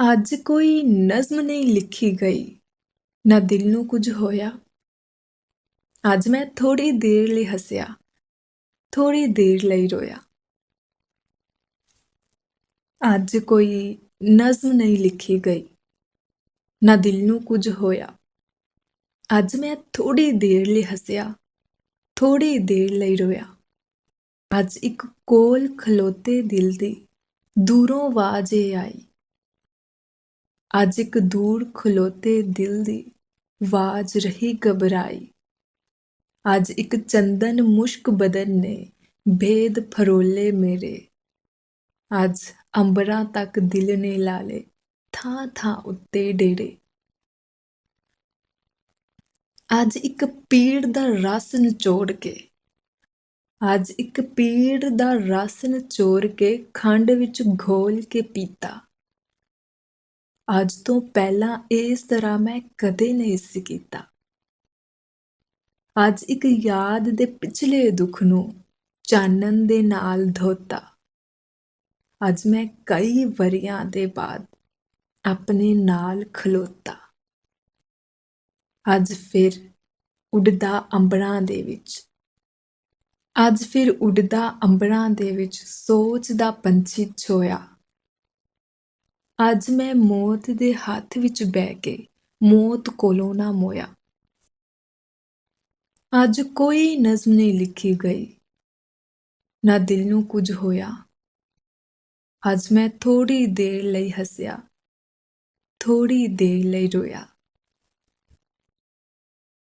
ਅੱਜ ਕੋਈ ਨਜ਼ਮ ਨਹੀਂ ਲਿਖੀ ਗਈ, ਨਾ ਦਿਲ ਨੂੰ ਕੁਝ ਹੋਇਆ। ਅੱਜ ਮੈਂ ਥੋੜ੍ਹੀ ਦੇਰ ਲਈ ਹੱਸਿਆ, ਥੋੜ੍ਹੀ ਦੇਰ ਲਈ ਰੋਇਆ। ਅੱਜ ਕੋਈ ਨਜ਼ਮ ਨਹੀਂ ਲਿਖੀ ਗਈ, ਨਾ ਦਿਲ ਨੂੰ ਕੁਝ ਹੋਇਆ। ਅੱਜ ਮੈਂ ਥੋੜ੍ਹੀ ਦੇਰ ਲਈ ਹੱਸਿਆ, ਥੋੜ੍ਹੀ ਦੇਰ ਲਈ ਰੋਇਆ। ਅੱਜ ਇੱਕ ਕੋਲ ਖਲੋਤੇ ਦਿਲ ਦੀ ਦੂਰੋਂ ਆਵਾਜ਼ ਏ ਆਈ। ਅੱਜ ਇੱਕ ਦੂਰ ਖਲੋਤੇ ਦਿਲ ਦੀ ਆਵਾਜ਼ ਰਹੀ ਘਬਰਾਈ। ਅੱਜ ਇੱਕ ਚੰਦਨ ਮੁਸ਼ਕ ਬਦਨ ਨੇ ਭੇਦ ਫਰੋਲੇ ਮੇਰੇ। ਅੱਜ ਅੰਬਰਾਂ ਤੱਕ ਦਿਲ ਨੇ ਲਾ ਲਏ ਥਾਂ ਥਾਂ ਉੱਤੇ ਡੇਰੇ। ਅੱਜ ਇੱਕ ਪੀੜ ਦਾ ਰਸ ਨਿਚੋੜ ਕੇ ਅੱਜ ਇੱਕ ਪੀੜ ਦਾ ਰਸ ਨਿਚੋੜ ਕੇ ਖੰਡ ਵਿੱਚ ਘੋਲ ਕੇ ਪੀਤਾ। ਅੱਜ ਤੋਂ ਪਹਿਲਾਂ ਇਸ ਤਰ੍ਹਾਂ ਮੈਂ ਕਦੇ ਨਹੀਂ ਸੀ ਕੀਤਾ। ਅੱਜ ਇੱਕ ਯਾਦ ਦੇ ਪਿਛਲੇ ਦੁੱਖ ਨੂੰ ਚਾਨਣ ਦੇ ਨਾਲ ਧੋਤਾ। ਅੱਜ ਮੈਂ ਕਈ ਵਰ੍ਹਿਆਂ ਦੇ ਬਾਅਦ ਆਪਣੇ ਨਾਲ ਖਲੋਤਾ। ਅੱਜ ਫਿਰ ਉੱਡਦਾ ਅੰਬਰਾਂ ਦੇ ਵਿੱਚ ਅੱਜ ਫਿਰ ਉੱਡਦਾ ਅੰਬਰਾਂ ਦੇ ਵਿੱਚ ਸੋਚਦਾ ਪੰਛੀ ਚੋਇਆ। ਅੱਜ ਮੈਂ ਮੌਤ ਦੇ ਹੱਥ ਵਿੱਚ ਬਹਿ ਕੇ ਮੌਤ ਕੋਲੋਂ ਨਾ ਮੋਇਆ। ਅੱਜ ਕੋਈ ਨਜ਼ਮ ਨਹੀਂ ਲਿਖੀ ਗਈ, ਨਾ ਦਿਲ ਨੂੰ ਕੁਝ ਹੋਇਆ। ਅੱਜ ਮੈਂ ਥੋੜ੍ਹੀ ਦੇਰ ਲਈ ਹੱਸਿਆ, ਥੋੜ੍ਹੀ ਦੇਰ ਲਈ ਰੋਇਆ।